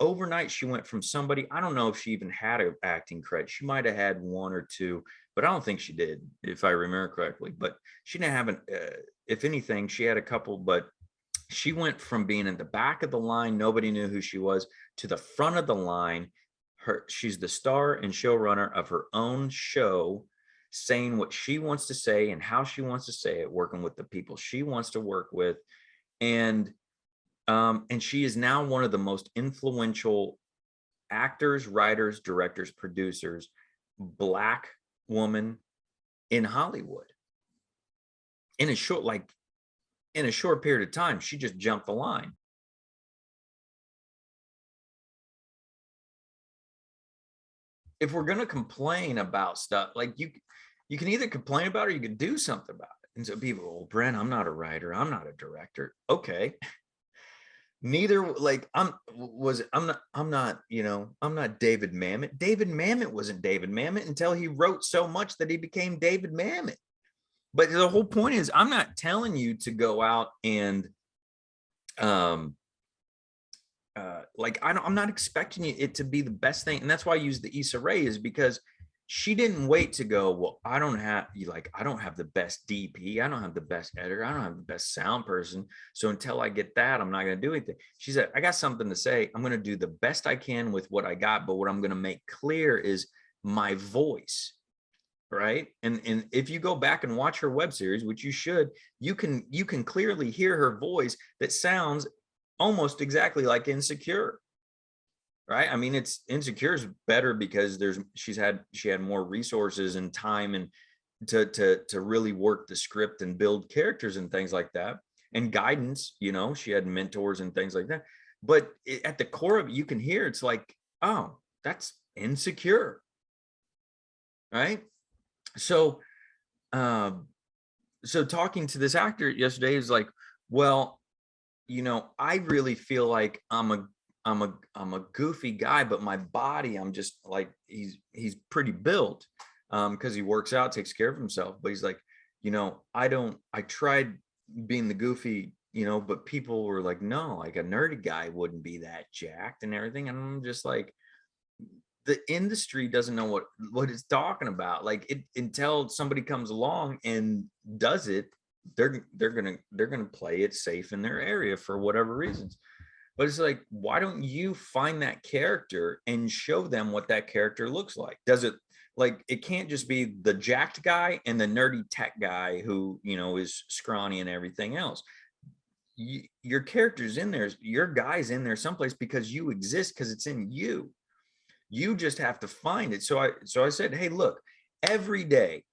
overnight she went from somebody, I don't know if she even had an acting credit. She might have had one or two, but I don't think she did, if I remember correctly. But she didn't have an, if anything, she had a couple, but she went from being in the back of the line, nobody knew who she was, to the front of the line. She's the star and showrunner of her own show, saying what she wants to say and how she wants to say it, working with the people she wants to work with. And she is now one of the most influential actors, writers, directors, producers, Black woman in Hollywood. In a short period of time, she just jumped the line. If we're going to complain about stuff, like you can either complain about it or you can do something about it. And so people, well, Brent, I'm not a writer, I'm not a director. Okay. Neither, like, I'm not, you know, I'm not David Mamet. David Mamet wasn't David Mamet until he wrote so much that he became David Mamet. But the whole point is, I'm not telling you to go out and like, I'm not expecting it to be the best thing. And that's why I use the Issa Rae, is because she didn't wait to go, well, I don't have the best DP, I don't have the best editor, I don't have the best sound person, so until I get that, I'm not going to do anything. She said, I got something to say, I'm going to do the best I can with what I got, but what I'm going to make clear is my voice, right? And if you go back and watch her web series, which you should, you can clearly hear her voice that sounds almost exactly like Insecure. Right? I mean, it's Insecure is better because she had more resources and time and to really work the script and build characters and things like that, and guidance. You know, she had mentors and things like that. But at the core of it, you can hear it's like, oh, that's Insecure, right? So, so talking to this actor yesterday is like, well, you know, I really feel like I'm a goofy guy, but my body, I'm just like, he's pretty built, because he works out, takes care of himself. But he's like, you know, I tried being the goofy, you know, but people were like, no, like a nerdy guy wouldn't be that jacked and everything. And I'm just like, the industry doesn't know what it's talking about. Like, until somebody comes along and does it, they're gonna play it safe in their area for whatever reasons. But it's like, why don't you find that character and show them what that character looks like? Does it, like, it can't just be the jacked guy and the nerdy tech guy who, you know, is scrawny and everything else. Your character's in there, your guy's in there someplace because you exist, because it's in you. You just have to find it. So I said, hey, look, every day,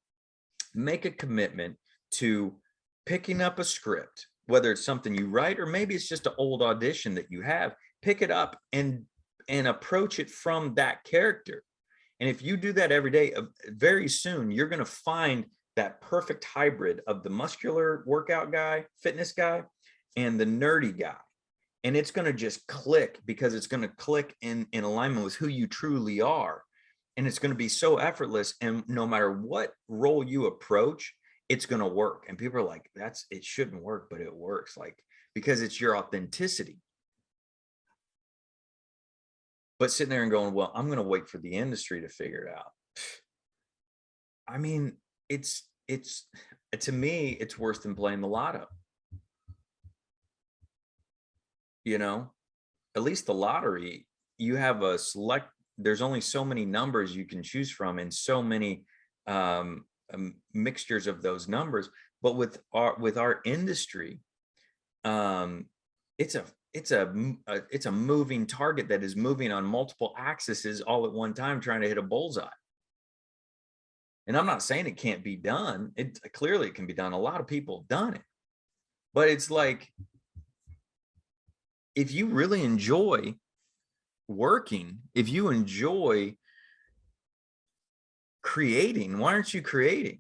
make a commitment to picking up a script, whether it's something you write or maybe it's just an old audition that you have. Pick it up and approach it from that character. And if you do that every day, very soon you're going to find that perfect hybrid of the muscular workout guy, fitness guy, and the nerdy guy. And it's going to just click, because it's going to click in alignment with who you truly are. And it's going to be so effortless. And no matter what role you approach, it's going to work. And people are like, it shouldn't work, but it works, like, because it's your authenticity. But sitting there and going, well, I'm going to wait for the industry to figure it out. I mean, it's to me, it's worse than playing the lotto. You know, at least the lottery, you have there's only so many numbers you can choose from, and so many mixtures of those numbers. But with our industry, it's a moving target that is moving on multiple axes all at one time, trying to hit a bullseye. And I'm not saying it can't be done. Clearly it can be done. A lot of people have done it. But it's like, if you really enjoy working, if you enjoy creating, why aren't you creating?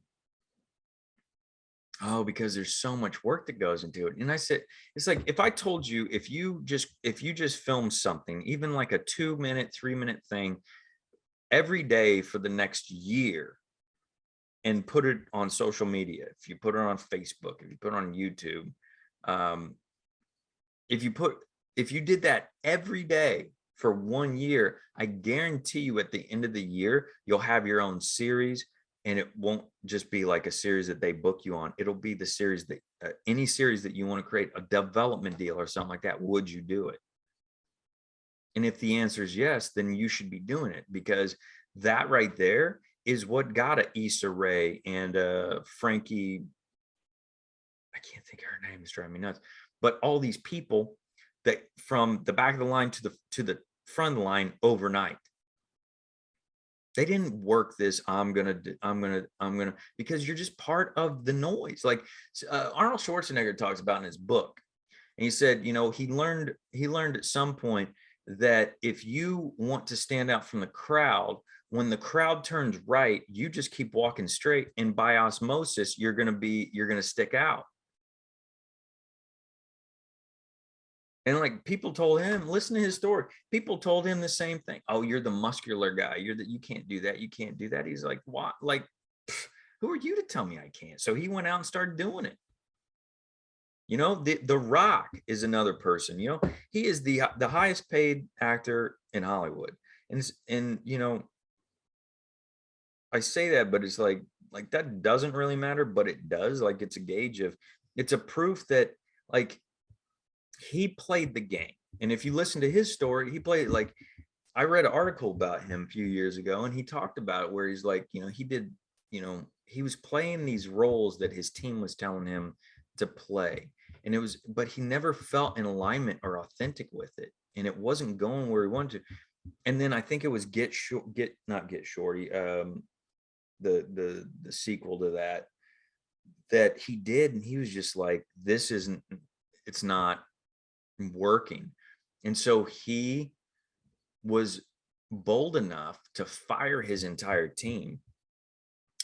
Oh, because there's so much work that goes into it. And I said, it's like, if I told you, if you just film something, even like a 2-minute, 3-minute thing every day for the next year, and put it on social media, if you put it on Facebook, if you put it on YouTube, if you did that every day for 1 year, I guarantee you at the end of the year, you'll have your own series, and it won't just be like a series that they book you on. It'll be the series that any series that you want to create, a development deal or something like that. Would you do it? And if the answer is yes, then you should be doing it, because that right there is what got a Issa Rae and Frankie. I can't think of her name, it's driving me nuts. But all these people that from the back of the line to the front of the line overnight. They didn't work this. I'm gonna, because you're just part of the noise. Like Arnold Schwarzenegger talks about in his book, and he said, you know, he learned at some point that if you want to stand out from the crowd, when the crowd turns right, you just keep walking straight, and by osmosis, you're gonna stick out. And like people told him, listen to his story. People told him the same thing. Oh, you're the muscular guy. You can't do that. You can't do that. He's like, what? Like, who are you to tell me I can't? So he went out and started doing it. You know, the Rock is another person. You know, he is the highest paid actor in Hollywood. And you know, I say that, but it's like that doesn't really matter, but it does. Like it's a gauge of, it's a proof that like he played the game. And if you listen to his story, he played, like, I read an article about him a few years ago, and he talked about it where he's like, you know, he did, you know, he was playing these roles that his team was telling him to play. And it was, but he never felt in alignment or authentic with it. And it wasn't going where he wanted to. And then I think it was not Get Shorty, the sequel to that he did. And he was just like, it's not working. And so he was bold enough to fire his entire team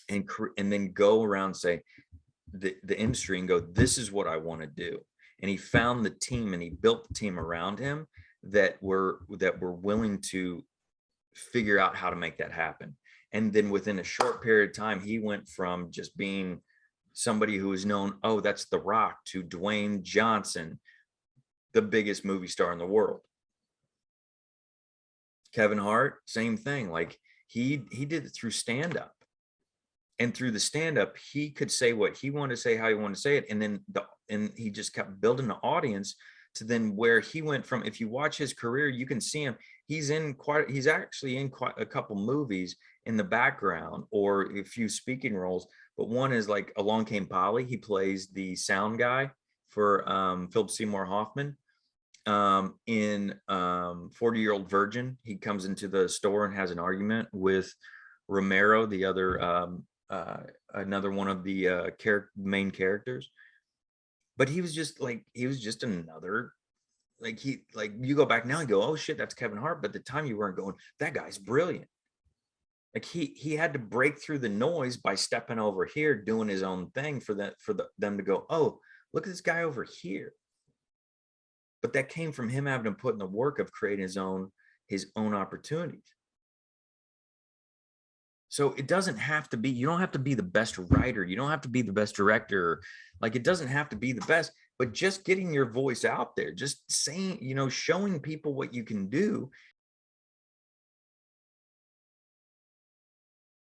and then go around, say the industry, and go, this is what I want to do. And he found the team, and he built the team around him that were willing to figure out how to make that happen. And then within a short period of time, he went from just being somebody who was known, oh, that's The Rock, to Dwayne Johnson, the biggest movie star in the world. Kevin Hart, same thing. Like he did it through stand-up, and through the stand-up, he could say what he wanted to say, how he wanted to say it. And then he just kept building the audience to then where he went from, if you watch his career, you can see him. He's actually in quite a couple movies in the background, or a few speaking roles. But one is like Along Came Polly. He plays the sound guy for Philip Seymour Hoffman. In 40-Year-Old Virgin, he comes into the store and has an argument with Romero, the other another one of the main characters. But he was just another, like, you go back now and go, oh shit, that's Kevin Hart. But at the time you weren't going, that guy's brilliant. Like he had to break through the noise by stepping over here, doing his own thing for them to go, oh, look at this guy over here. But that came from him having to put in the work of creating his own opportunities. So it doesn't have to be, you don't have to be the best writer. You don't have to be the best director. Like it doesn't have to be the best, but just getting your voice out there, just saying, you know, showing people what you can do.